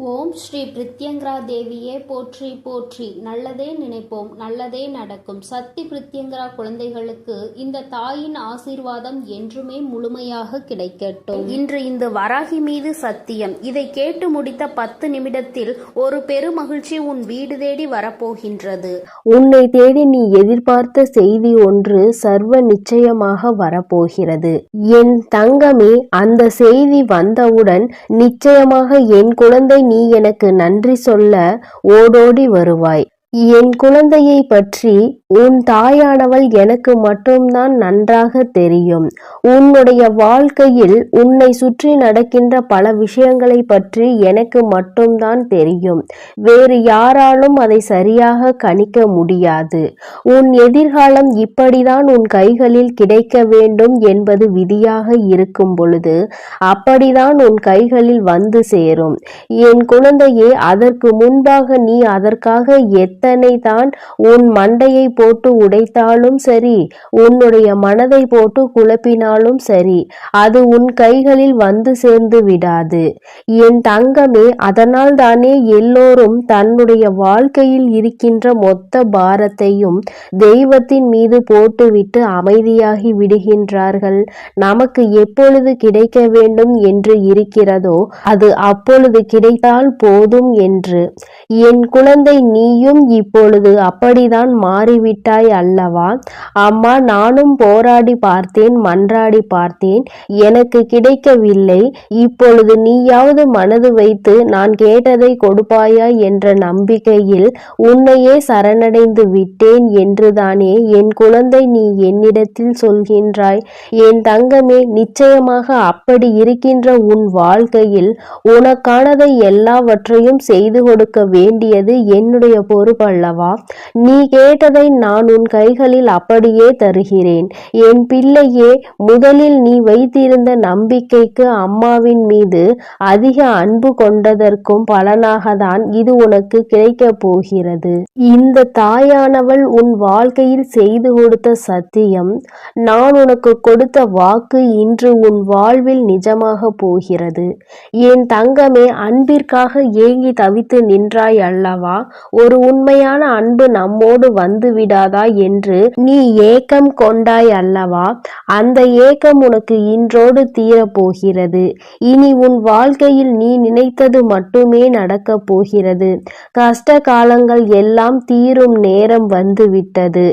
ஓம் ஸ்ரீ பிரித்யங்கரா தேவியே போற்றி போற்றி. நல்லதே நினைப்போம், நல்லதே நடக்கும். சக்தி பிரித்யங்கரா குழந்தைகளுக்கு இந்த தாயின் ஆசீர்வாதம் என்றுமே முழுமையாக கிடைக்கட்டும். இன்று இந்த வராகி மீது சத்தியம். இதை கேட்டு முடித்த 10 நிமிடத்தில் ஒரு பெருமகிழ்ச்சி உன் வீடு தேடி வரப்போகின்றது. உன்னை தேடி நீ எதிர்பார்த்த செய்தி ஒன்று சர்வ நிச்சயமாக வரப்போகிறது. என் தங்கமே, அந்த செய்தி வந்தவுடன் நிச்சயமாக என் குழந்தை நீ எனக்கு நன்றி சொல்ல ஓடோடி வருவாய். என் குழந்தையை பற்றி உன் தாயானவள் எனக்கு மட்டும்தான் நன்றாக தெரியும். உன்னுடைய வாழ்க்கையில் உன்னை சுற்றி நடக்கின்ற பல விஷயங்களை பற்றி எனக்கு மட்டும்தான் தெரியும். வேறு யாராலும் அதை சரியாக கணிக்க முடியாது. உன் எதிர்காலம் இப்படிதான் உன் கைகளில் கிடைக்க வேண்டும் என்பது விதியாக இருக்கும் பொழுது அப்படிதான் உன் கைகளில் வந்து சேரும். என் குழந்தையே, அதற்கு முன்பாக நீ அதற்காக எத்தனை தான் உன் மண்டையை போட்டு உடைத்தாலும் சரி, உன்னுடைய மனதை போட்டு குழப்பினாலும் சரி, அது உன் கைகளில் வந்து சேர்ந்து விடாது என் தங்கமே. அதனால் தானே எல்லோரும் தன்னுடைய வாழ்க்கையில் இருக்கின்ற மொத்த பாரத்தையும் தெய்வத்தின் மீது போட்டுவிட்டு அமைதியாகி விடுகின்றார்கள். நமக்கு எப்பொழுது கிடைக்க வேண்டும் என்று இருக்கிறதோ அது அப்பொழுது கிடைத்தால் போதும் என்று. என் குழந்தை, நீயும் இப்பொழுது அப்படிதான் மாறிவிட்டாய் அல்லவா? அம்மா, நானும் போராடி பார்த்தேன், மன்றாடி பார்த்தேன், எனக்கு கிடைக்கவில்லை. இப்பொழுது நீயாவது மனது வைத்து நான் கேட்டதை கொடுப்பாயா என்ற நம்பிக்கையில் உன்னையே சரணடைந்து விட்டேன் என்றுதானே என் குழந்தை நீ என்னிடத்தில் சொல்கின்றாய். என் தங்கமே, நிச்சயமாக அப்படி இருக்கின்ற உன் வாழ்க்கையில் உனக்கானதை எல்லாவற்றையும் செய்து கொடுக்க வேண்டியது என்னுடைய பொறுப்பல்லவா? நீ கேட்டதை நான் உன் கைகளில் அப்படியே தருகிறேன். என் பிள்ளையே, முதலில் நீ வைத்திருந்த நம்பிக்கைக்கு அம்மாவின் மீது அதிக அன்பு கொண்டதற்கும் பலனாக தான் இது உனக்கு கிடைக்க போகிறது. இந்த தாயானவள் உன் வாழ்க்கையில் செய்து கொடுத்த சத்தியம், நான் உனக்கு கொடுத்த வாக்கு இன்று உன் வாழ்வில் நிஜமாக போகிறது. என் தங்கமே, அன்பிற்காக ஏங்கி தவித்து நின்றாய் அல்லவா? ஒரு உண்மையான அன்பு நம்மோடு வந்து விடாதா என்று நீ ஏக்கம் கொண்டாய் அல்லவா? அந்த ஏக்கம் உனக்கு இன்றோடு தீரப்போகிறது. இனி உன் வாழ்க்கையில் நீ நினைத்தது மட்டுமே நடக்கப் போகிறது. கஷ்ட காலங்கள் எல்லாம் தீரும் நேரம் வந்துவிட்டது.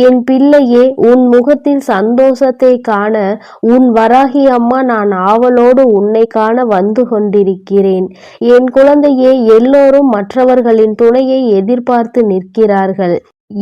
என் பிள்ளையே, உன் முகத்தில் சந்தோஷத்தை காண உன் வராகி அம்மா நான் ஆவலோடு உன்னை காண வந்து கொண்டிருக்கிறேன். என் குழந்தையே, எல்லோரும் மற்றவர்களின் துணையை எதிர்பார்த்து நிற்கிறார்கள்.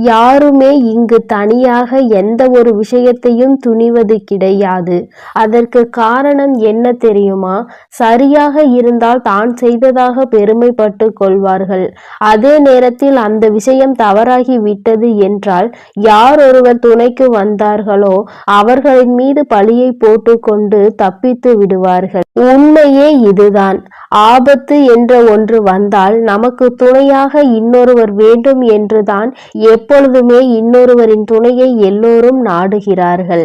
யாருமே இங்கு தனியாக எந்த ஒரு விஷயத்தையும் துணிவது கிடையாது. அதற்கு காரணம் என்ன தெரியுமா? சரியாக இருந்தால் தான் செய்ததாக பெருமைப்பட்டு கொள்வார்கள். அதே நேரத்தில் அந்த விஷயம் தவறாகி விட்டது என்றால் யார் ஒருவர் துணைக்கு வந்தார்களோ அவர்களின் மீது பழியை போட்டுக்கொண்டு தப்பித்து விடுவார்கள். உண்மையே இதுதான். ஆபத்து என்ற ஒன்று வந்தால் நமக்கு துணையாக இன்னொருவர் வேண்டும் என்றுதான் எப்பொழுதுமே இன்னொருவரின் துணையை எல்லோரும் நாடுகிறார்கள்.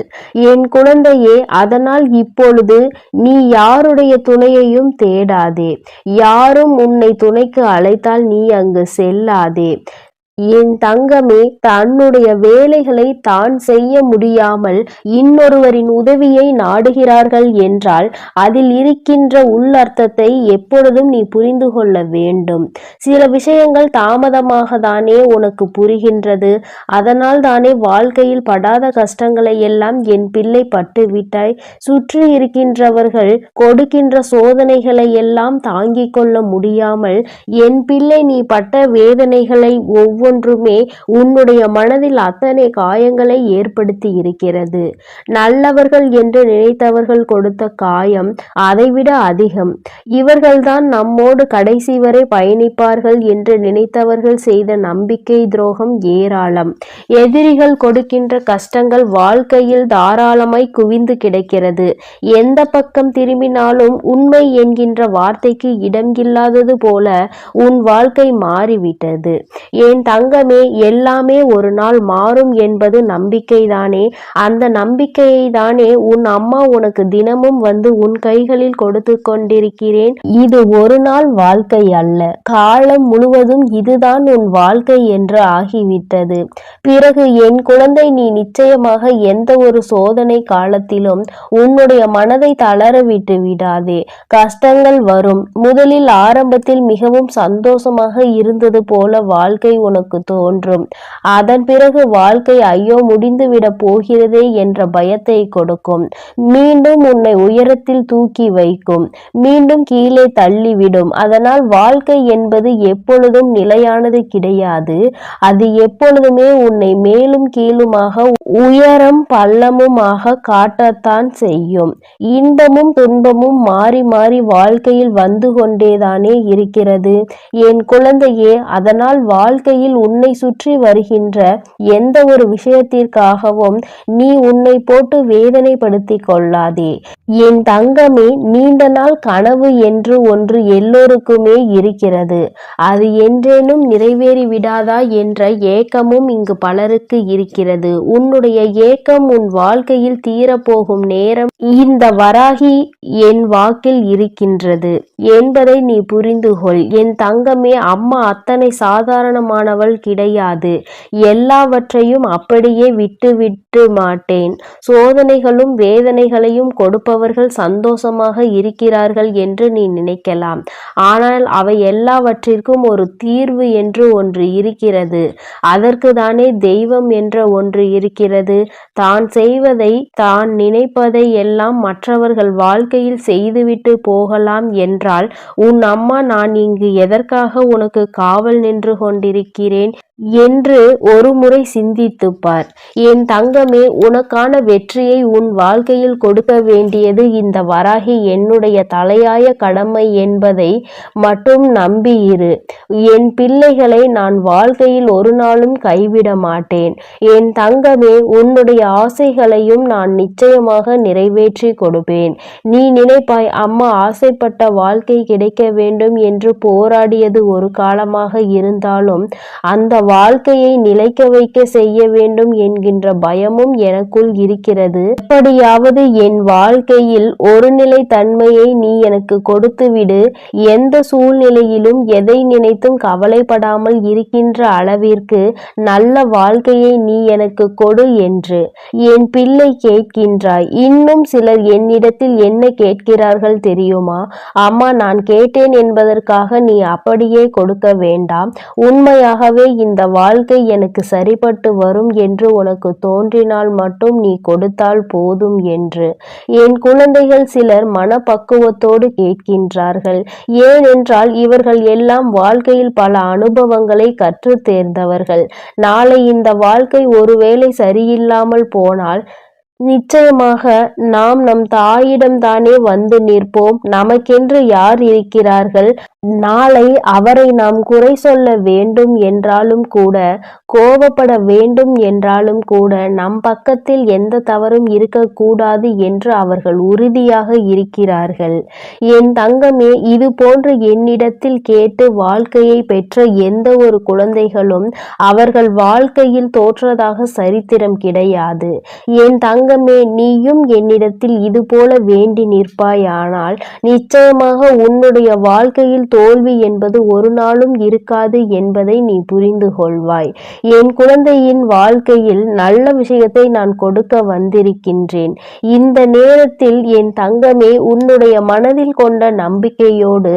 என் குழந்தையே, அதனால் இப்பொழுது நீ யாருடைய துணையையும் தேடாதே. யாரும் உன்னை துணைக்கு அழைத்தால் நீ அங்கு செல்லாதே. என் தங்கமே, தன்னுடைய வேலைகளை தான் செய்ய முடியாமல் இன்னொருவரின் உதவியை நாடுகிறார்கள் என்றால் அதில் இருக்கின்ற உள்ளர்த்தத்தை எப்பொழுதும் நீ புரிந்து கொள்ள வேண்டும். சில விஷயங்கள் தாமதமாக தானே உனக்கு புரிகின்றது. அதனால் தானே வாழ்க்கையில் படாத கஷ்டங்களை எல்லாம் என் பிள்ளை பட்டுவிட்டாய். சுற்றி இருக்கின்றவர்கள் கொடுக்கின்ற சோதனைகளை எல்லாம் தாங்கிக் கொள்ள முடியாமல் என் பிள்ளை நீ பட்ட வேதனைகளை ஒன்றுமே உன்னுடைய மனதில் அத்தனை காயங்களை ஏற்படுத்தி இருக்கிறது. நல்லவர்கள் என்று நினைத்தவர்கள் கொடுத்த காயம் அதைவிட அதிகம். இவர்கள்தான் நம்மோடு கடைசி வரை பயணிப்பார்கள் என்று நினைத்தவர்கள் செய்த நம்பிக்கை துரோகம் ஏராளம். எதிரிகள் கொடுக்கின்ற கஷ்டங்கள் வாழ்க்கையில் தாராளமாய் குவிந்து கிடக்கிறது. எந்த பக்கம் திரும்பினாலும் உண்மை என்கின்ற வார்த்தைக்கு இடம் இல்லாதது போல உன் வாழ்க்கை மாறிவிட்டது. என் தங்கமே, எல்லாமே ஒரு நாள் மாறும் என்பது நம்பிக்கைதானே? அந்த நம்பிக்கையை தானே உன் அம்மா உனக்கு தினமும் வந்து உன் கைகளில் கொடுத்து கொண்டிருக்கிறேன். இது ஒரு நாள் வாழ்க்கை அல்ல, காலம் முழுவதும் இதுதான் உன் வாழ்க்கை என்று ஆகிவிட்டது. பிறகு என் குழந்தை, நீ நிச்சயமாக எந்த ஒரு சோதனை காலத்திலும் உன்னுடைய மனதை தளர விட்டு விடாதே. கஷ்டங்கள் வரும். முதலில் ஆரம்பத்தில் மிகவும் சந்தோஷமாக இருந்தது போல வாழ்க்கை உனக்கு தோன்றும். அதன் பிறகு வாழ்க்கை ஐயோ முடிந்துவிட போகிறதே என்ற பயத்தை கொடுக்கும். மீண்டும் உன்னை உயரத்தில் தூக்கி வைக்கும், மீண்டும் கீழே தள்ளிவிடும். அதனால் வாழ்க்கை என்பது எப்பொழுதும் நிலையானது கிடையாது. அது எப்பொழுதுமே உன்னை மேலும் கீழுமாக, உயரம் பள்ளமுமாக காட்டத்தான் செய்யும். இன்பமும் துன்பமும் மாறி மாறி வாழ்க்கையில் வந்து கொண்டேதானே இருக்கிறது என் குழந்தையே. அதனால் வாழ்க்கையில் உன்னை சுற்றி வருகின்ற எந்த ஒரு விஷயத்திற்காகவும் நீ உன்னை போட்டு வேதனைப்படுத்திக் கொள்ளாதே என் தங்கமே. நீண்ட நாள் கனவு என்று ஒன்று எல்லோருக்குமே இருக்கிறது. அது என்றேனும் நிறைவேறி விடாதா என்ற ஏக்கமும் இங்கு பலருக்கு இருக்கிறது. உன்னுடைய ஏக்கம் உன் வாழ்க்கையில் தீரப்போகும் நேரம் இந்த வராகி என் வாக்கில் இருக்கின்றது என்பதை நீ புரிந்து கொள் என் தங்கமே. அம்மா அத்தனை சாதாரணமானவள் கிடையாது. எல்லாவற்றையும் அப்படியே விட்டு மாட்டேன். சோதனைகளும் வேதனைகளையும் கொடுப்பவர்கள் சந்தோஷமாக இருக்கிறார்கள் என்று நீ நினைக்கலாம். ஆனால் அவை எல்லாவற்றிற்கும் ஒரு தீர்வு என்று ஒன்று இருக்கிறது. அதற்கு தானே தெய்வம் என்ற ஒன்று இருக்கிறது. தான் செய்வதை, தான் நினைப்பதை எல்லாம் மற்றவர்கள் வாழ்க்கையில் செய்துவிட்டு போகலாம் என்றால் உன் அம்மா நான் இங்கு எதற்காக உனக்கு காவல் நின்று கொண்டிருக்கிறேன் என்று ஒரு முறை சிந்தித்துப் பார் என் தங்கமே. உனக்கான வெற்றியை உன் வாழ்க்கையில் கொடுக்க வேண்டியது இந்த வராகி என்னுடைய தலையாய கடமை என்பதை மட்டும் நம்பியிரு. என் பிள்ளைகளை நான் வாழ்க்கையில் ஒரு நாளும் கைவிட மாட்டேன் என் தங்கமே. உன்னுடைய ஆசைகளையும் நான் நிச்சயமாக நிறைவேற்றி கொடுப்பேன். நீ நினைப்பாய், அம்மா ஆசைப்பட்ட வாழ்க்கை கிடைக்க வேண்டும் என்று போராடியது ஒரு காலமாக இருந்தாலும் அந்த வாழ்க்கையை நிலைக்க வைக்க செய்ய வேண்டும் என்கின்ற பயமும் எனக்குள் இருக்கிறது. எப்படியாவது என் வாழ்க்கையில் ஒரு நிலை தன்மையை நீ எனக்கு கொடுத்துவிடு. எந்த சூழ்நிலையிலும் எதை நினைத்தும் கவலைப்படாமல் இருக்கின்ற அளவிற்கு நல்ல வாழ்க்கையை நீ எனக்கு கொடு என்று என் பிள்ளை கேட்கின்றாய். இன்னும் சிலர் என்னிடத்தில் என்ன கேட்கிறார்கள் தெரியுமா? அம்மா, நான் கேட்டேன் என்பதற்காக நீ அப்படியே கொடுக்க வேண்டாம். உண்மையாகவே இந்த வாழ்க்கை எனக்கு சரிப்பட்டு வரும் என்று உனக்கு தோன்றினால் மட்டும் நீ கொடுத்தால் போதும் என்று என் குழந்தைகள் சிலர் மனப்பக்குவத்தோடு கேட்கின்றார்கள். ஏனென்றால் இவர்கள் எல்லாம் வாழ்க்கையில் பல அனுபவங்களை கற்று தேர்ந்தவர்கள். நாளை இந்த வாழ்க்கை ஒருவேளை சரியில்லாமல் போனால் நிச்சயமாக நாம் நம் தாயிடம்தானே வந்து நிற்போம். நமக்கென்று யார் இருக்கிறார்கள்? நாளை அவரை நாம் குறை சொல்ல வேண்டும் என்றாலும் கூட, கோபப்பட வேண்டும் என்றாலும் கூட நம் பக்கத்தில் எந்த தவறும் இருக்கக்கூடாது என்று அவர்கள் உறுதியாக இருக்கிறார்கள். என் தங்கமே, இது போன்று என்னிடத்தில் கேட்டு வாழ்க்கையை பெற்ற எந்த ஒரு குழந்தைகளும் அவர்கள் வாழ்க்கையில் தோற்றதாக சரித்திரம் கிடையாது. என் தங்கமே, நீயும் என்னிடத்தில் இது போல வேண்டி நிற்பாயானால் நிச்சயமாக உன்னுடைய வாழ்க்கையில் தோல்வி என்பது ஒரு நாளும் இருக்காது என்பதை நீ புரிந்து கொள்வாய். என் குழந்தையின் வாழ்க்கையில் நல்ல விஷயத்தை நான் கொடுக்க வந்திருக்கின்றேன். இந்த நேரத்தில் என் தங்கமே, உன்னுடைய மனதில் கொண்ட நம்பிக்கையோடு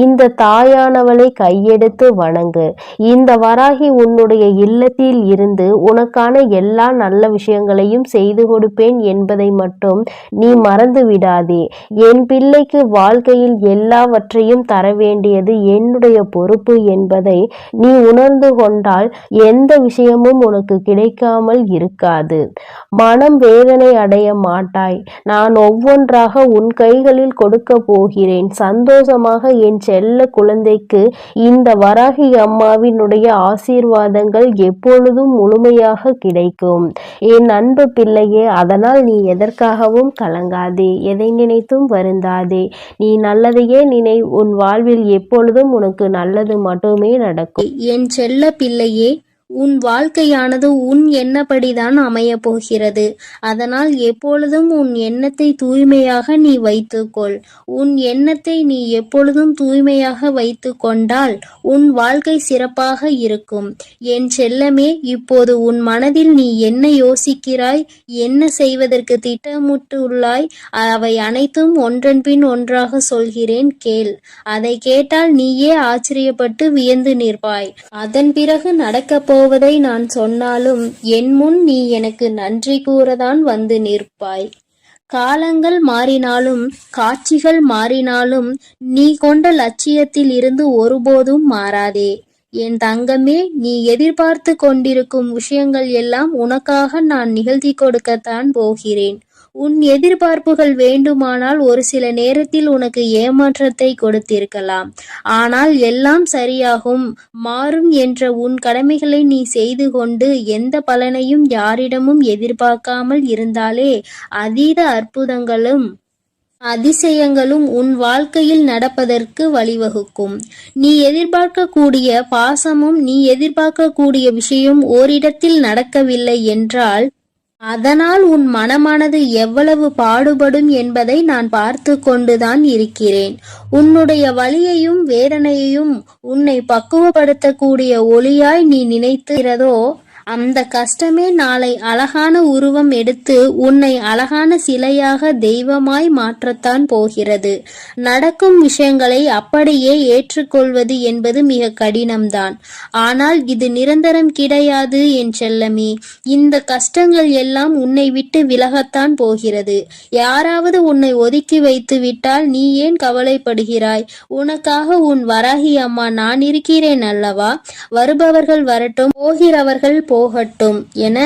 இந்த தாயானவளை கையெடுத்து வணங்கு. இந்த வராகி உன்னுடைய இல்லத்தில் இருந்து உனக்கான எல்லா நல்ல விஷயங்களையும் செய்து கொடுப்பேன் என்பதை மட்டும் நீ மறந்து விடாதே. என் பிள்ளைக்கு வாழ்க்கையில் எல்லாவற்றையும் தர வேண்டியது என்னுடைய பொறுப்பு என்பதை நீ உணர்ந்து கொண்டால் எந்த விஷயமும் உனக்கு கிடைக்காமல் இருக்காது. மனம் வேதனை அடைய மாட்டாய். நான் ஒவ்வொன்றாக உன் கைகளில் கொடுக்க போகிறேன். சந்தோஷமாக என் செல்ல குழந்தைக்கு இந்த வராகி அம்மாவினுடைய ஆசீர்வாதங்கள் எப்பொழுதும் முழுமையாக கிடைக்கும் என் அன்பு பிள்ளையே. அதனால் நீ எதற்காகவும் கலங்காதே, எதை நினைத்தும் வருந்தாதே. நீ நல்லதையே நினை. உன் வாழ்வில் எப்பொழுதும் உனக்கு நல்லது மட்டுமே நடக்கும். என் செல்ல பிள்ளையே, உன் வாழ்க்கையானது உன் எண்ணப்படிதான் அமையப் போகிறது. அதனால் எப்பொழுதும் உன் எண்ணத்தை தூய்மையாக நீ வைத்துக்கொள். உன் எண்ணத்தை நீ எப்பொழுதும் தூய்மையாக வைத்து கொண்டால் உன் வாழ்க்கை சிறப்பாக இருக்கும். என் செல்லமே, இப்போது உன் மனதில் நீ என்ன யோசிக்கிறாய், என்ன செய்வதற்கு திட்டமிட்டுள்ளாய், அவை அனைத்தும் ஒன்றன் பின் ஒன்றாக சொல்கிறேன், கேள். அதை கேட்டால் நீயே ஆச்சரியப்பட்டு வியந்து நிற்பாய். அதன் பிறகு நடக்கப் போவதை நான் சொன்னாலும் என் முன் நீ எனக்கு நன்றி கூறதான் வந்து நிற்பாய். காலங்கள் மாறினாலும் காட்சிகள் மாறினாலும் நீ கொண்ட லட்சியத்தில் இருந்து ஒருபோதும் மாறாதே. என் தங்கமே, நீ எதிர்பார்த்து கொண்டிருக்கும் விஷயங்கள் எல்லாம் உனக்காக நான் நிகழ்த்தி கொடுக்கத்தான் போகிறேன். உன் எதிர்பார்ப்புகள் வேண்டுமானால் ஒரு சில நேரத்தில் உனக்கு ஏமாற்றத்தை கொடுத்திருக்கலாம். ஆனால் எல்லாம் சரியாகும், மாறும் என்ற உன் கடமைகளை நீ செய்து கொண்டு எந்த பலனையும் யாரிடமும் எதிர்பார்க்காமல் இருந்தாலே அதீத அற்புதங்களும் அதிசயங்களும் உன் வாழ்க்கையில் நடப்பதற்கு வழிவகுக்கும். நீ எதிர்பார்க்கக்கூடிய பாசமும் நீ எதிர்பார்க்கக்கூடிய விஷயம் ஓரிடத்தில் நடக்கவில்லை என்றால் அதனால் உன் மனமானது எவ்வளவு பாடுபடும் என்பதை நான் பார்த்து கொண்டுதான் இருக்கிறேன். உன்னுடைய வலியையும் வேதனையையும் உன்னை பக்குவப்படுத்தக்கூடிய ஒளியாய் நீ நினைக்கிறதோ அந்த கஷ்டமே நாளை அழகான உருவம் எடுத்து உன்னை அழகான சிலையாக தெய்வமாய் மாற்றத்தான் போகிறது. நடக்கும் விஷயங்களை அப்படியே ஏற்றுக்கொள்வது என்பது மிக கடினம்தான். ஆனால் இது நிரந்தரம் கிடையாது என் செல்லமே. இந்த கஷ்டங்கள் எல்லாம் உன்னை விட்டு விலகத்தான் போகிறது. யாராவது உன்னை ஒதுக்கி வைத்து விட்டால் நீ ஏன் கவலைப்படுகிறாய்? உனக்காக உன் வராகி அம்மா நான் இருக்கிறேன் அல்லவா? வருபவர்கள் வரட்டும், போகிறவர்கள் போகட்டும் என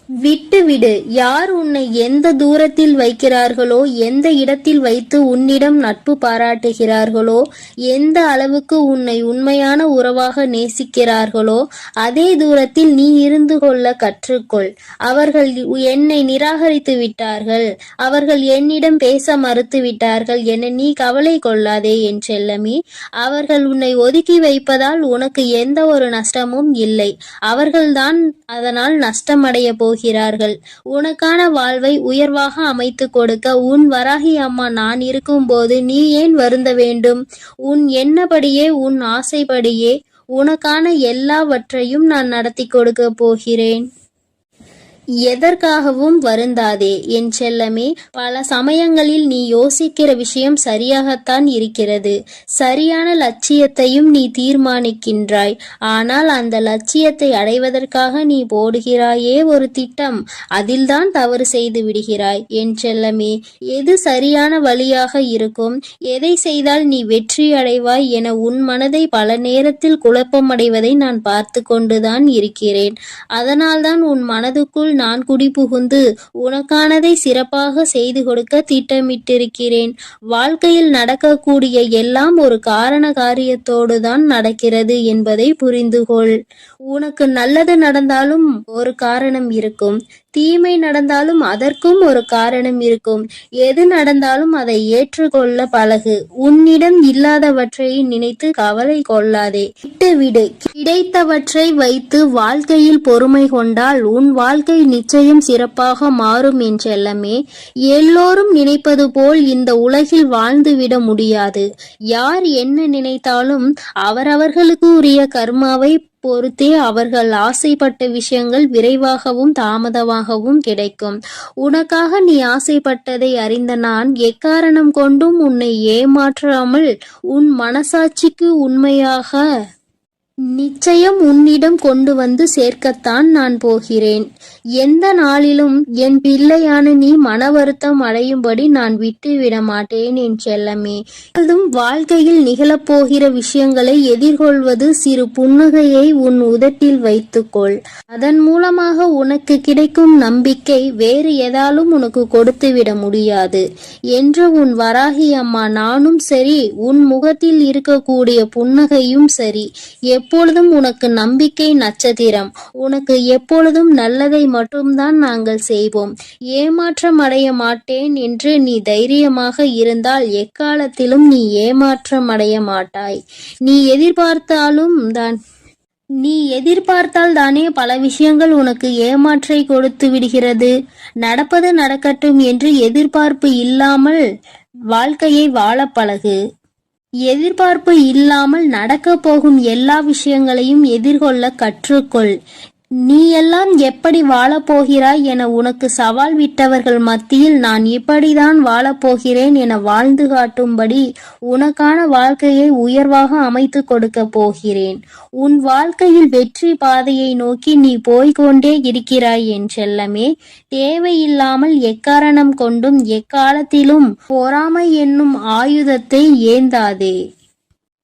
விட்டுவிடு. யார் உன்னை எந்த தூரத்தில் வைக்கிறார்களோ, எந்த இடத்தில் வைத்து உன்னிடம் நட்பு பாராட்டுகிறார்களோ, எந்த அளவுக்கு உன்னை உண்மையான உறவாக நேசிக்கிறார்களோ அதே தூரத்தில் நீ இருந்து கொள்ள கற்றுக்கொள். அவர்கள் என்னை நிராகரித்து விட்டார்கள், அவர்கள் என்னிடம் பேச மறுத்து விட்டார்கள் என நீ கவலை கொள்ளாதே என் செல்லமே. அவர்கள் உன்னை ஒதுக்கி வைப்பதால் உனக்கு எந்த ஒரு நஷ்டமும் இல்லை. அவர்கள்தான் அதனால் நஷ்டமடைய போகிறார்கள். உனக்கான வாழ்வை உயர்வாக அமைத்து கொடுக்க உன் வராகி அம்மா நான் இருக்கும்போது நீ ஏன் வருந்த வேண்டும்? உன் எண்ணப்படியே உன் ஆசைப்படியே உனக்கான எல்லாவற்றையும் நான் நடத்தி கொடுக்க போகிறேன். எதற்காகவும் வருந்தாதே என் செல்லமே. பல சமயங்களில் நீ யோசிக்கிற விஷயம் சரியாகத்தான் இருக்கிறது. சரியான லட்சியத்தையும் நீ தீர்மானிக்கின்றாய். ஆனால் அந்த லட்சியத்தை அடைவதற்காக நீ போடுகிறாயே ஒரு திட்டம், அதில்தான் தவறு செய்து விடுகிறாய் என் செல்லமே. எது சரியான வழியாக இருக்கும், எதை செய்தால் நீ வெற்றி அடைவாய் என உன் மனதை பல நேரத்தில் குழப்பமடைவதை நான் பார்த்து கொண்டுதான் இருக்கிறேன். அதனால்தான் உன் மனதுக்குள் நான் குடிபுகுந்து உனக்கானதை சிறப்பாக செய்து கொடுக்க திட்டமிட்டிருக்கிறேன். வாழ்க்கையில் நடக்கக்கூடிய எல்லாம் ஒரு காரண காரியத்தோடு தான் நடக்கிறது என்பதை புரிந்து கொள். உனக்கு நல்லது நடந்தாலும் ஒரு காரணம் இருக்கும், தீமை நடந்தாலும் அதற்கும் ஒரு காரணம் இருக்கும். எது நடந்தாலும் அதை ஏற்றுக்கொள்ள பழகு. உன்னிடம் இல்லாதவற்றை நினைத்து கவலை கொள்ளாதே, விட்டுவிடு. கிடைத்தவற்றை வைத்து வாழ்க்கையில் பொறுமை கொண்டால் உன் வாழ்க்கை நிச்சயம் சிறப்பாக மாறும் என் செல்லமே. எல்லோரும் நினைப்பது போல் இந்த உலகில் வாழ்ந்துவிட முடியாது. யார் என்ன நினைத்தாலும் அவரவர்களுக்கு உரிய கர்மாவை பொறுத்தே அவர்கள் ஆசைப்பட்ட விஷயங்கள் விரைவாகவும் தாமதமாகவும் கிடைக்கும். உனக்காக நீ ஆசைப்பட்டதை அறிந்த நான் எக்காரணம் கொண்டும் உன்னை ஏமாற்றாமல் உன் மனசாட்சிக்கு உண்மையாக நிச்சயம் உன்னிடம் கொண்டு வந்து சேர்க்கத்தான் நான் போகிறேன். எந்த நாளிலும் என் பிள்ளையான நீ மன வருத்தம் அடையும்படி நான் விட்டுவிட மாட்டேன் என் செல்லமே. அதுவும் வாழ்க்கையில் நிகழப்போகிற விஷயங்களை எதிர்கொள்வது சிறு புன்னகையை உன் உதட்டில் வைத்துக்கொள். அதன் மூலமாக உனக்கு கிடைக்கும் நம்பிக்கை வேறு எதாலும் உனக்கு கொடுத்துவிட முடியாது என்று உன் வராகி அம்மா நானும் சரி, உன் முகத்தில் இருக்கக்கூடிய புன்னகையும் சரி, எப்பொழுதும் உனக்கு நம்பிக்கை நட்சத்திரம். உனக்கு எப்பொழுதும் நல்லதை மட்டும்தான் நாங்கள் செய்வோம். ஏமாற்றம் அடைய மாட்டேன் என்று நீ தைரியமாக இருந்தால் எக்காலத்திலும் நீ ஏமாற்றம் அடைய மாட்டாய். நீ எதிர்பார்த்தாலும் தான் நீ எதிர்பார்த்தால் தானே பல விஷயங்கள் உனக்கு ஏமாற்றை கொடுத்து விடுகிறது. நடப்பது நடக்கட்டும் என்று எதிர்பார்ப்பு இல்லாமல் வாழ்க்கையை வாழ பழகு. எதிர்பார்ப்பு இல்லாமல் நடக்கப் போகும் எல்லா விஷயங்களையும் எதிர்கொள்ள கற்றுக்கொள். நீ எல்லாம் எப்படி வாழப்போகிறாய் என உனக்கு சவால் விட்டவர்கள் மத்தியில் நான் இப்படிதான் வாழப்போகிறேன் என வாழ்ந்து காட்டும்படி உனக்கான வாழ்க்கையை உயர்வாக அமைத்து கொடுக்க போகிறேன். உன் வாழ்க்கையில் வெற்றி பாதையை நோக்கி நீ போய்கொண்டே இருக்கிறாய் என் செல்லமே. தேவையில்லாமல் எக்காரணம் கொண்டும் எக்காலத்திலும் பொறாமை என்னும் ஆயுதத்தை ஏந்தாதே.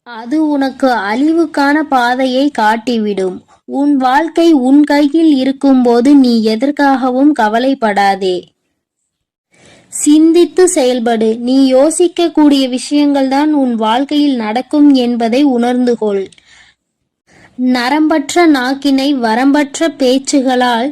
அது உனக்கு அழிவுக்கான பாதையை காட்டிவிடும். உன் வாழ்க்கை உன் கையில் இருக்கும்போது நீ எதற்காகவும் கவலைப்படாதே. சிந்தித்து செயல்படு. நீ யோசிக்கக்கூடிய விஷயங்கள்தான் உன் வாழ்க்கையில் நடக்கும் என்பதை உணர்ந்து கொள். நரம்பற்ற நாக்கினை வரம்பற்ற பேச்சுகளால்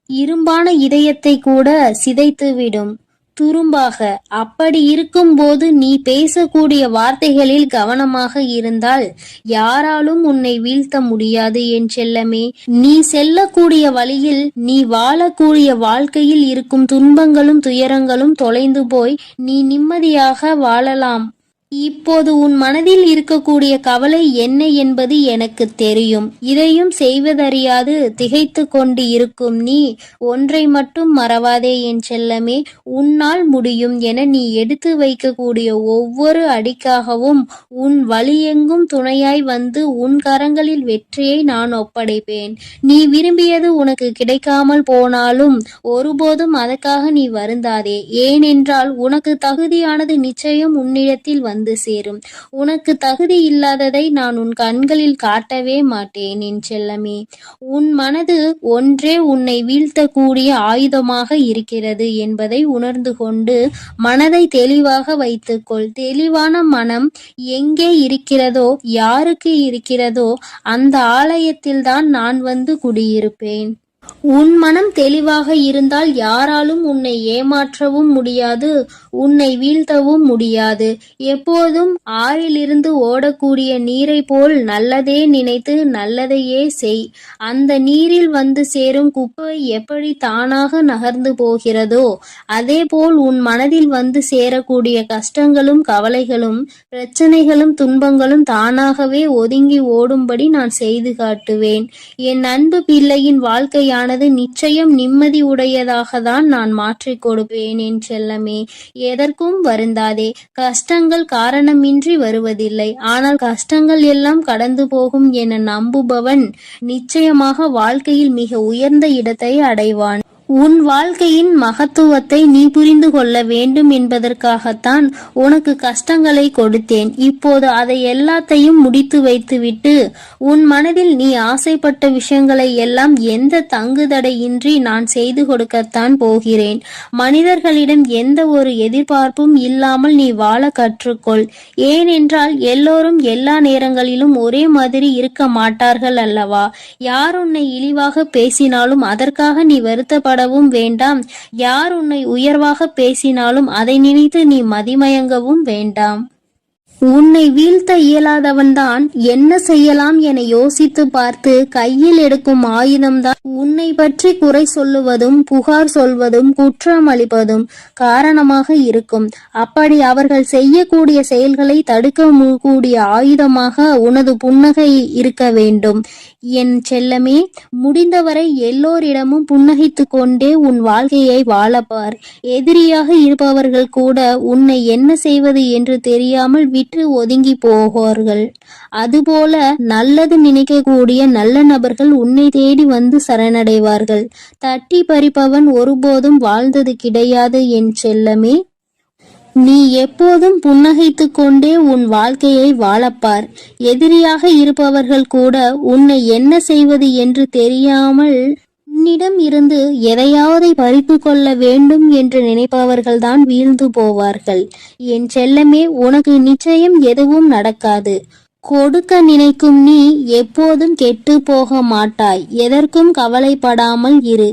இரும்பான இதயத்தை கூட சிதைத்துவிடும் துரும்பாக. அப்படி இருக்கும்போது நீ பேசக்கூடிய வார்த்தைகளில் கவனமாக இருந்தால் யாராலும் உன்னை வீழ்த்த முடியாது என் செல்லமே. நீ செல்லக்கூடிய வழியில், நீ வாழக்கூடிய வாழ்க்கையில் இருக்கும் துன்பங்களும் துயரங்களும் தொலைந்து போய் நீ நிம்மதியாக வாழலாம். இப்போது உன் மனதில் இருக்கக்கூடிய கவலை என்ன என்பது எனக்கு தெரியும். இதையும் செய்வதறியாது திகைத்து கொண்டு இருக்கும் நீ ஒன்றை மட்டும் மறவாதே என் செல்லமே. உன்னால் முடியும் என நீ எடுத்து வைக்கக்கூடிய ஒவ்வொரு அடிக்காகவும் உன் வழியெங்கும் துணையாய் வந்து உன் கரங்களில் வெற்றியை நான் ஒப்படைப்பேன். நீ விரும்பியது உனக்கு கிடைக்காமல் போனாலும் ஒருபோதும் அதற்காக நீ வருந்தாதே. ஏனென்றால் உனக்கு தகுதியானது நிச்சயம் உன்னிடத்தில் வந்து சேரும். உனக்கு தகுதி இல்லாததை நான் உன் கண்களில் காட்டவே மாட்டேன் என் செல்லமே. உன் மனது ஒன்றே உன்னை வீழ்த்தக்கூடிய ஆயுதமாக இருக்கிறது என்பதை உணர்ந்து கொண்டு மனதை தெளிவாக வைத்துக்கொள். தெளிவான மனம் எங்கே இருக்கிறதோ, யாருக்கு இருக்கிறதோ அந்த ஆலயத்தில்தான் நான் வந்து குடியிருப்பேன். உன் மனம் தெளிவாக இருந்தால் யாராலும் உன்னை ஏமாற்றவும் முடியாது, உன்னை வீழ்த்தவும் முடியாது. எப்போதும் ஆறிலிருந்து ஓடக்கூடிய நீரை போல் நல்லதே நினைத்து நல்லதையே செய். அந்த நீரில் வந்து சேரும் குப்பை எப்படி தானாக நகர்ந்து போகிறதோ அதேபோல் உன் மனதில் வந்து சேரக்கூடிய கஷ்டங்களும் கவலைகளும் பிரச்சனைகளும் துன்பங்களும் தானாகவே ஒதுங்கி ஓடும்படி நான் செய்து காட்டுவேன். என் அன்பு பிள்ளையின் வாழ்க்கையானது நிச்சயம் நிம்மதி உடையதாக தான் நான் மாற்றிக் கொடுப்பேன் என் செல்லமே. எதற்கும் வருந்தாதே. கஷ்டங்கள் காரணமின்றி வருவதில்லை. ஆனால் கஷ்டங்கள் எல்லாம் கடந்து போகும் என நம்புபவன் நிச்சயமாக வாழ்க்கையில் மிக உயர்ந்த இடத்தை அடைவான். உன் வாழ்க்கையின் மகத்துவத்தை நீ புரிந்து கொள்ள வேண்டும் என்பதற்காகத்தான் உனக்கு கஷ்டங்களை கொடுத்தேன். இப்போது அதை எல்லாத்தையும் முடித்து வைத்துவிட்டு உன் மனதில் நீ ஆசைப்பட்ட விஷயங்களை எல்லாம் எந்த தங்குதடையின்றி நான் செய்து கொடுக்கத்தான் போகிறேன். மனிதர்களிடம் எந்த ஒரு எதிர்பார்ப்பும் இல்லாமல் நீ வாழ கற்றுக்கொள். ஏனென்றால் எல்லோரும் எல்லா நேரங்களிலும் ஒரே மாதிரி இருக்க மாட்டார்கள் அல்லவா? யார் உன்னை இழிவாக பேசினாலும் அதற்காக நீ வருத்தப்பட வேண்டாம். யார் உன்னை உயர்வாக பேசினாலும் அதை நினைத்து நீ மதிமயங்கவும் வேண்டாம். உன்னை வீழ்த்த இயலாதவன்தான் என்ன செய்யலாம் என யோசித்து பார்த்து கையில் எடுக்கும் ஆயுதம்தான் உன்னை பற்றி குறை சொல்லுவதும் புகார் சொல்வதும் குற்றம் அளிப்பதும் காரணமாக இருக்கும். அப்படி அவர்கள் செய்யக்கூடிய செயல்களை தடுக்க கூடிய ஆயுதமாக உனது புன்னகை இருக்க வேண்டும் என் செல்லமே. முடிந்தவரை எல்லோரிடமும் புன்னகைத்து கொண்டே உன் வாழ்க்கையை வாழப்பார். எதிரியாக இருப்பவர்கள் கூட உன்னை என்ன செய்வது என்று தெரியாமல் விட்டு ஒதுங்கி போவார்கள். அதுபோல நல்லது நினைக்கக்கூடிய நல்ல நபர்கள் உன்னை தேடி வந்து சரணடைவார்கள். தட்டி பறிப்பவன் ஒருபோதும் வாழ்ந்தது கிடையாது என் செல்லமே. நீ எப்போதும் புன்னகைத்து கொண்டே உன் வாழ்க்கையை வாழப்பார். எதிரியாக இருப்பவர்கள் கூட உன்னை என்ன செய்வது என்று தெரியாமல் உன்னிடம் இருந்து எதையாவது பறித்து கொள்ள வேண்டும் என்று நினைப்பவர்கள்தான் வீழ்ந்து போவார்கள். என் செல்லமே, உனக்கு நிச்சயம் எதுவும் நடக்காது. கொடுக்க நினைக்கும் நீ எப்போதும் கெட்டு போக மாட்டாய். எதற்கும் கவலைப்படாமல் இரு.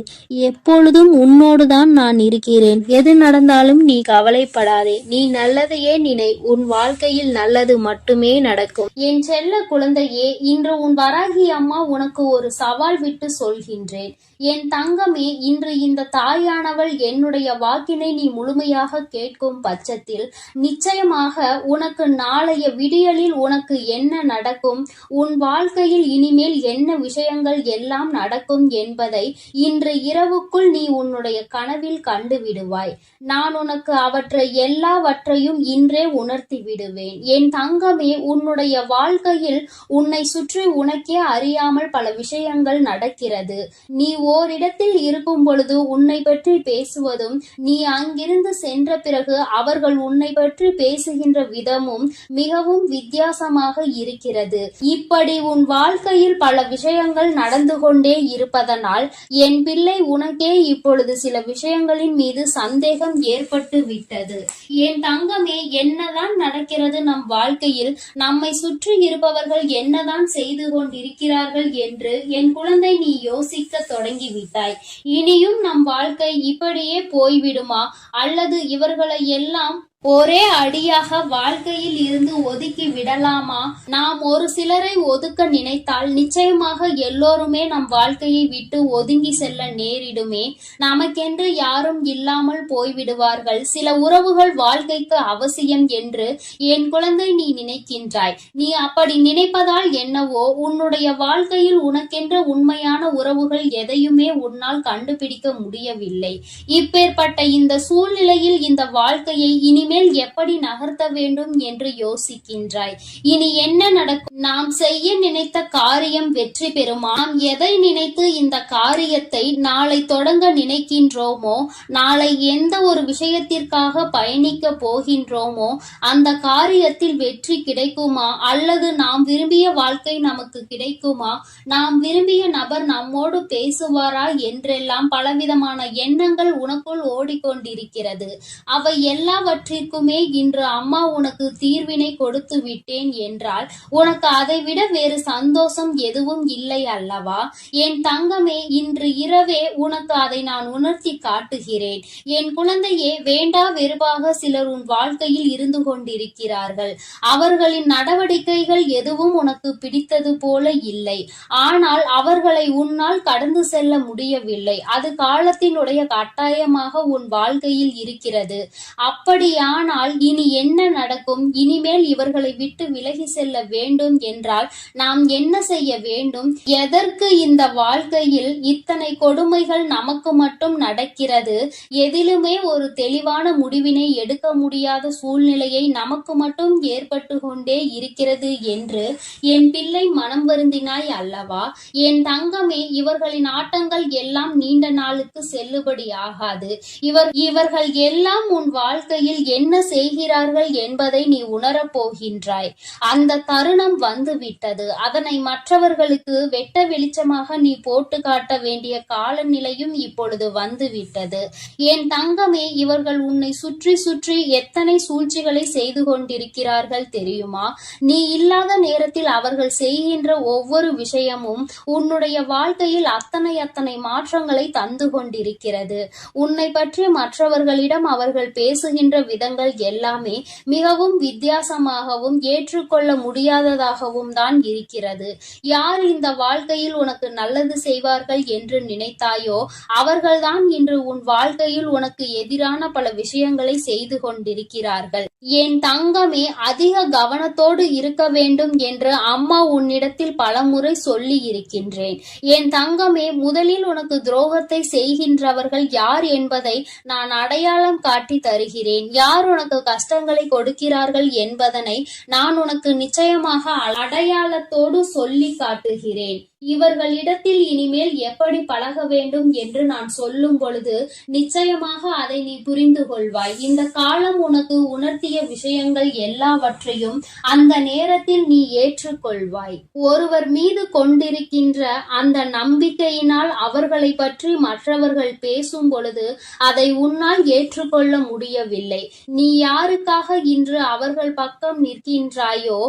எப்பொழுதும் உன்னோடுதான் நான் இருக்கிறேன். எது நடந்தாலும் நீ கவலைப்படாதே. நீ நல்லதையே நினை. உன் வாழ்க்கையில் நல்லது மட்டுமே நடக்கும். என் செல்ல குழந்தையே, இன்று உன் வராகி அம்மா உனக்கு ஒரு சவால் விட்டு சொல்கின்றேன். என் தங்கமே, இன்று இந்த தாயானவள் என்னுடைய வாக்கினை நீ முழுமையாக கேட்கும் பட்சத்தில் நிச்சயமாக உனக்கு நாளைய விடியலில் உனக்கு என்ன நடக்கும், உன் வாழ்க்கையில் இனிமேல் என்ன விஷயங்கள் எல்லாம் நடக்கும் என்பதை இன்று இரவுக்குள் நீ உன்னுடைய கனவில் கண்டு விடுவாய். நான் உனக்கு அவற்றை எல்லாவற்றையும் இன்றே உணர்த்தி விடுவேன். என் தங்கமே, உன்னுடைய வாழ்க்கையில் உன்னை சுற்றி உனக்கே அறியாமல் பல விஷயங்கள் நடக்கிறது. நீ ஓரிடத்தில் இருக்கும் பொழுது உன்னை பற்றி பேசுவதும், நீ அங்கிருந்து சென்ற பிறகு அவர்கள் உன்னை பற்றி பேசுகின்ற விதமும் மிகவும் வித்தியாசமாக இருக்கிறது. இப்படி உன் வாழ்க்கையில் பல விஷயங்கள் நடந்து கொண்டே இருப்பதனால் என் பிள்ளை உனக்கே இப்பொழுது சில விஷயங்களின் மீது சந்தேகம் ஏற்பட்டு விட்டது. என் தங்கமே, என்னதான் நடக்கிறது நம் வாழ்க்கையில், நம்மை சுற்றி இருப்பவர்கள் என்னதான் செய்து கொண்டிருக்கிறார்கள் என்று என் குழந்தை நீ யோசிக்க தொடங்கிவிட்டாய். இனியும் நம் வாழ்க்கை இப்படியே போய்விடுமா, அல்லது இவர்களை எல்லாம் ஒரே அடியாக வாழ்க்கையில் இருந்து ஒதுக்கி விடலாமா? நாம் ஒரு சிலரை ஒதுக்க நினைத்தால் நிச்சயமாக எல்லோருமே நம் வாழ்க்கையை விட்டு ஒதுங்கி செல்ல நேரிடுமே. நமக்கென்று யாரும் இல்லாமல் போய்விடுவார்கள். சில உறவுகள் வாழ்க்கைக்கு அவசியம் என்று என் குழந்தை நீ நினைக்கின்றாய். நீ அப்படி நினைப்பதால் என்னவோ, உன்னுடைய வாழ்க்கையில் உனக்கென்ற உண்மையான உறவுகள் எதையுமே உன்னால் கண்டுபிடிக்க முடியவில்லை. இப்பேற்பட்ட இந்த சூழ்நிலையில் இந்த வாழ்க்கையை இனிமேல் எப்படி நகர்த்த வேண்டும் என்று யோசிக்கின்றாய். இனி என்ன நடக்கும்? நாம் செய்ய நினைத்த காரியம் வெற்றி பெறுமா? நாம் எதை நினைத்து இந்த காரியத்தை நாளை தொடங்க நினைக்கின்றோமோ, நாளை எந்த ஒரு விஷயத்திற்காக பயணிக்க போகின்றோமோ அந்த காரியத்தில் வெற்றி கிடைக்குமா, அல்லது நாம் விரும்பிய வாழ்க்கை நமக்கு கிடைக்குமா, நாம் விரும்பிய நபர் நம்மோடு பேசுவாரா என்றெல்லாம் பலவிதமான எண்ணங்கள் உனக்குள் ஓடிக்கொண்டிருக்கிறது. அவை எல்லாவற்றிற்குமே இன்று அம்மா உனக்கு தீர்வினை கொடுத்து விட்டேன் என்றால் உனக்கு அதை விட வேறு சந்தோஷம் எதுவும் இல்லை அல்லவா? என் தங்கமே, இன்று இரவே உனக்கு அதை நான் உணர்த்தி காட்டுகிறேன். என் குழந்தையே, வேண்டா வெறுப்பாக சிலர் உன் வாழ்க்கையில் இருந்து கொண்டிருக்கிறார்கள். அவர்களின் நடவடிக்கைகள் எதுவும் உனக்கு பிடித்தது போல இல்லை. ஆனால் அவர்களை உன்னால் கடந்து செல்ல முடியவில்லை. அது காலத்தினுடைய கட்டாயமாக உன் வாழ்க்கையில் இருக்கிறது. அப்படியானால் இனி என்ன நடக்கும்? இனிமேல் இவர்களை விட்டு விலகி செல்ல வேண்டும் என்றால் நாம் என்ன செய்ய வேண்டும்? எதற்கு இந்த வாழ்க்கையில் இத்தனை கொடுமைகள் நமக்கு மட்டும் நடக்கிறது? எதிலுமே ஒரு தெளிவான முடிவினை எடுக்க முடியாத சூழ்நிலையை நமக்கு மட்டும் ஏற்பட்டு கொண்டே இருக்கிறது என்று என் பிள்ளை மனம் வருந்தினாய் அல்லவா? என் தங்கமே, இவர்களின் ஆட்டங்கள் எல்லாம் நீண்ட நாளுக்கு செல்லுபடி ஆகாது. இவர்கள் எல்லாம் உன் வாழ்க்கையில் என்ன செய்கிறார்கள் என்பதை நீ உணரப் போகின்றாய். அந்த தருணம் வந்து விட்டது. அதனை மற்றவர்களுக்கு வெட்ட வெளிச்சமாக நீ போட்டு காட்ட வேண்டிய காலநிலையும் இப்பொழுது வந்து விட்டது. என் தங்கமே, இவர்கள் உன்னை சுற்றி சுற்றி எத்தனை சூழ்ச்சிகளை செய்து கொண்டிருக்கிறார்கள் தெரியுமா? நீ இல்லாத நேரத்தில் அவர்கள் செய்கின்ற ஒவ்வொரு விஷயமும் உன்னுடைய வாழ்க்கையில் அத்தனை மாற்றங்களை தந்து கொண்டிருக்கிறது. உன்னை பற்றி மற்றவர்களிடம் அவர்கள் பேசுகின்ற விதங்கள் எல்லாமே மிகவும் வித்தியாசமாகவும் ஏற்றுக்கொள்ள முடியாததாகவும் தான் இருக்கிறது. யார் இந்த வாழ்க்கையில் உனக்கு நல்லது செய்வார்கள் என்று நினைத்தாயோ அவர்கள்தான் இன்று உன் வாழ்க்கையில் உனக்கு எதிரான பல விஷயங்களை செய்து கொண்டிருக்கிறார்கள். என் தங்கமே, அதிக கவனத்தோடு இருக்க வேண்டும் என்று அம்மா உன்னிடத்தில் பலமுறை சொல்லி இருக்கின்றேன். என் தங்கமே, முதலில் உனக்கு துரோகத்தை செய்கின்றவர்கள் யார் என்பதை நான் அடையாளம் காட்டி தருகிறேன். யார் உனக்கு கஷ்டங்களை கொடுக்கிறார்கள் என்பதனை நான் உனக்கு நிச்சயமாக அடையாளத்தோடு சொல்லி காட்டுகிறேன். இவர்களிடத்தில் இனிமேல் எப்படி பழக வேண்டும் என்று நான் சொல்லும் பொழுது நிச்சயமாக அதை நீ புரிந்து கொள்வாய். இந்த காலம் உனக்கு உணர்த்திய விஷயங்கள் எல்லாவற்றையும் அந்த நேரத்தில் நீ ஏற்றுக்கொள்வாய். ஒருவர் மீது கொண்டிருக்கின்ற அந்த நம்பிக்கையினால் அவர்களை பற்றி மற்றவர்கள் பேசும் பொழுது அதை உன்னால் ஏற்றுக்கொள்ள முடியவில்லை. நீ யாருக்காக இன்று அவர்கள் பக்கம் நிற்கின்றாயோ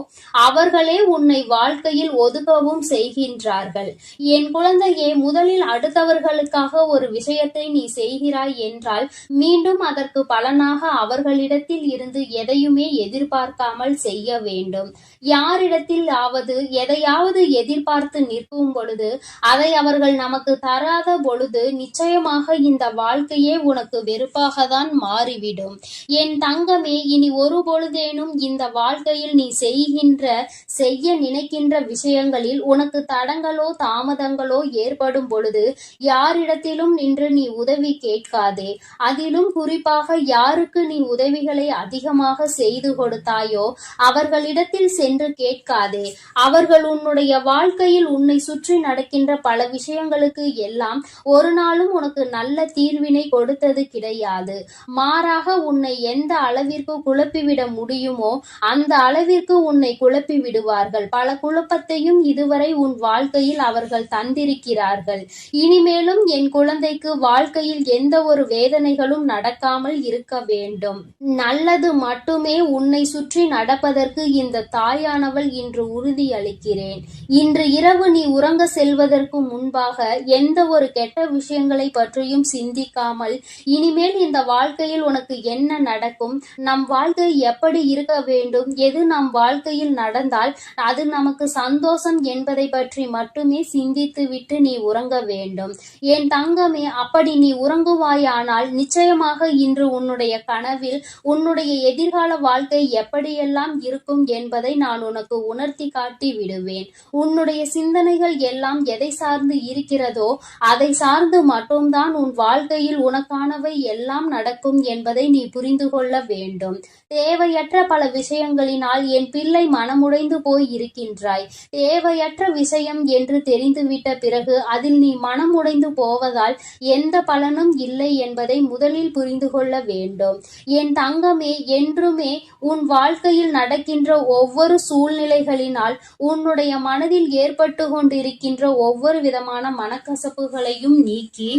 அவர்களே உன்னை வாழ்க்கையில் ஒதுக்கவும் செய்கின்றார்கள். என் குழந்தையே, முதலில் அடுத்தவர்களுக்காக ஒரு விஷயத்தை நீ செய்கிறாய் என்றால் மீண்டும் அதற்கு பலனாக அவர்களிடத்தில் இருந்து எதையுமே எதிர்பார்க்காமல் செய்ய வேண்டும். யாரிடத்தில் எதையாவது எதிர்பார்த்து நிற்கும் பொழுது அதை அவர்கள் நமக்கு தராத பொழுது நிச்சயமாக இந்த வாழ்க்கையே உனக்கு வெறுப்பாக தான் மாறிவிடும். என் தங்கமே, இனி ஒரு பொழுதேனும் இந்த வாழ்க்கையில் நீ செய்ய நினைக்கின்ற விஷயங்களில் உனக்கு தடங்களோ தாமதங்களோ ஏற்படும் பொழுது யாரிடத்திலும் நின்று நீ உதவி கேட்காதே. அதிலும் குறிப்பாக யாருக்கு நீ உதவிகளை அதிகமாக செய்து கொடுத்தாயோ அவர்களிடத்தில் சென்று கேட்காதே. அவர்கள் உன்னுடைய வாழ்க்கையில் உன்னை சுற்றி நடக்கின்ற பல விஷயங்களுக்கு எல்லாம் ஒரு நாளும் உனக்கு நல்ல தீர்வினை கொடுத்தது கிடையாது. மாறாக உன்னை எந்த அளவிற்கு குழப்பிவிட முடியுமோ அந்த அளவிற்கு உன்னை குழப்பி விடுவார்கள். பல குழப்பத்தையும் இதுவரை உன் வாழ்க்கையில் அவர்கள் தந்திருக்கிறார்கள். இனிமேலும் என் குழந்தைக்கு வாழ்க்கையில் எந்த ஒரு வேதனைகளும் நடக்காமல் இருக்க வேண்டும். நல்லது மட்டுமே உன்னை சுற்றி நடப்பதற்கு இந்த தாயானவள் இன்று உறுதியளிக்கிறேன். இன்று இரவு நீ உறங்க செல்வதற்கு முன்பாக எந்த ஒரு கெட்ட விஷயங்களை பற்றியும் சிந்திக்காமல் இனிமேல் இந்த வாழ்க்கையில் உனக்கு என்ன நடக்கும், நம் வாழ்க்கை எப்படி இருக்க வேண்டும், எது நம் வாழ்க்கையில் நடந்தால் அது நமக்கு சந்தோஷம் என்பதை பற்றி மட்டுமே சிந்தித்து விட்டு நீ உறங்க வேண்டும். என் தங்கமே, அப்படி நீ உறங்குவாயானால் நிச்சயமாக இன்று உன்னுடைய கனவில் உன்னுடைய எதிர்கால வாழ்க்கை எப்படியெல்லாம் இருக்கும் என்பதை நான் உனக்கு உணர்த்தி காட்டி விடுவேன். உன்னுடைய சிந்தனைகள் எல்லாம் எதை சார்ந்து இருக்கிறதோ அதை சார்ந்து மட்டும்தான் உன் வாழ்க்கையில் உனக்கானவை எல்லாம் நடக்கும் என்பதை நீ புரிந்து கொள்ள வேண்டும். தேவையற்ற பல விஷயங்களினால் என் பிள்ளை மனமுடைந்து போய் இருக்கின்றாய். தேவையற்ற விஷயம் என்று தெரிந்துவிட்ட பிறகு அதில் நீ மனமுடைந்து போவதால் எந்த பலனும் இல்லை என்பதை முதலில் புரிந்து கொள்ள வேண்டும். என் தங்கமே, என்றுமே உன் வாழ்க்கையில் நடக்கின்ற ஒவ்வொரு சூழ்நிலைகளினால் உன்னுடைய மனதில் ஏற்பட்டு கொண்டிருக்கின்ற ஒவ்வொரு விதமான மனக்கசப்புகளையும் நீக்கி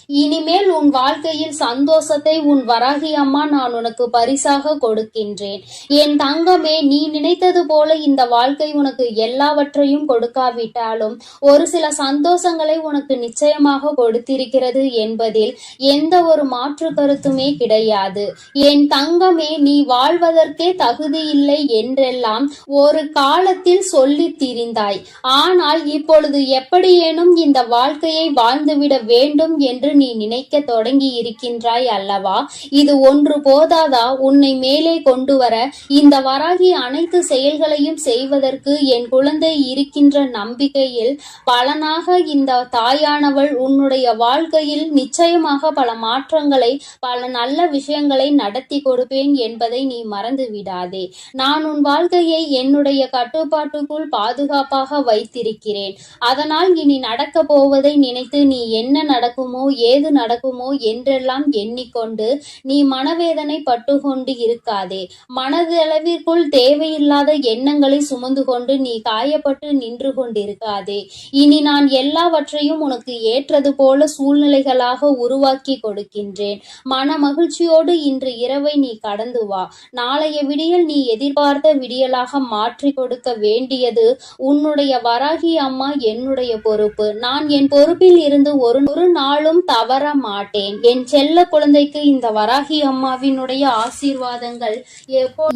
இனிமேல் உன் வாழ்க்கையில் சந்தோஷத்தை உன் வராகி அம்மா நான் உனக்கு பரிசாக கொடுக்கின்றேன். என் தங்கமே, நீ நினைத்தது போல இந்த வாழ்க்கை உனக்கு எல்லாவற்றையும் கொடுக்காவிட்டாலும் ஒரு சில சந்தோஷங்களை உனக்கு நிச்சயமாக கொடுத்திருக்கிறது என்பதில் எந்த ஒரு மாற்று கருத்துமே கிடையாது. என் தங்கமே, நீ வாழ்வதற்கே தகுதி இல்லை என்றெல்லாம் ஒரு காலத்தில் சொல்லி திரிந்தாய். ஆனால் இப்பொழுது எப்படியேனும் இந்த வாழ்க்கையை வாழ்ந்துவிட வேண்டும் என்று நீ நினைக்க தொடங்கி இருக்கின்றாய் அல்லவா? இது ஒன்று போதாதா உன்னை மேலே கொண்டு வர? இந்த வராகி அனைத்து செயல்களையும் செய்வதற்கு என் குழந்தை இருக்கின்ற நம்பிக்கையில் பலனாக இந்த தாயானவள் உன்னுடைய வாழ்க்கையில் நிச்சயமாக பல மாற்றங்களை, பல நல்ல விஷயங்களை நடத்தி கொடுப்பேன் என்பதை நீ மறந்து விடாதே. நான் உன் வாழ்க்கையை என்னுடைய கட்டுப்பாட்டுக்குள் பாதுகாப்பாக வைத்திருக்கிறேன். அதனால் இனி நடக்க போவதை நினைத்து நீ என்ன நடக்குமோ ஏது நடக்குமோ என்றெல்லாம் எண்ணிக்கொண்டு நீ மனவேதனை பட்டு கொண்டு இருக்காதே. மனதளவிற்குள் தேவையில்லாத எண்ணங்களை சுமந்து கொண்டு நீ காயப்பட்டு நின்று கொண்டிருக்காதே. இனி நான் எல்லாவற்றையும் உனக்கு ஏற்றது போல சூழ்நிலைகளாக உருவாக்கி கொடுக்கின்றேன். மன மகிழ்ச்சியோடு இன்று இரவை நீ கடந்து வா. நாளைய விடியல் நீ எதிர்பார்த்த விடியலாக மாற்றி கொடுக்க வேண்டியது உன்னுடைய வராகி அம்மா என்னுடைய பொறுப்பு. நான் என் பொறுப்பில் இருந்து ஒரு நாளும் தவற மாட்டேன். என் செல்ல குழந்தைக்கு இந்த வராகி அம்மாவினுடைய ஆசீர்வாதங்கள்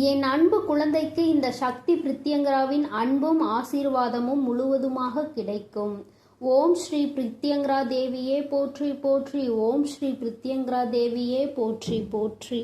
என் அன்பு குழந்தைக்கு இந்த சக்தி பிரித்யங்கராவின் அன்பும் ஆசீர்வாதமும் முழுவதுமாக கிடைக்கும். ஓம் ஸ்ரீ பிரித்யங்கரா தேவியே போற்றி போற்றி. ஓம் ஸ்ரீ பிரித்யங்கரா தேவியே போற்றி போற்றி.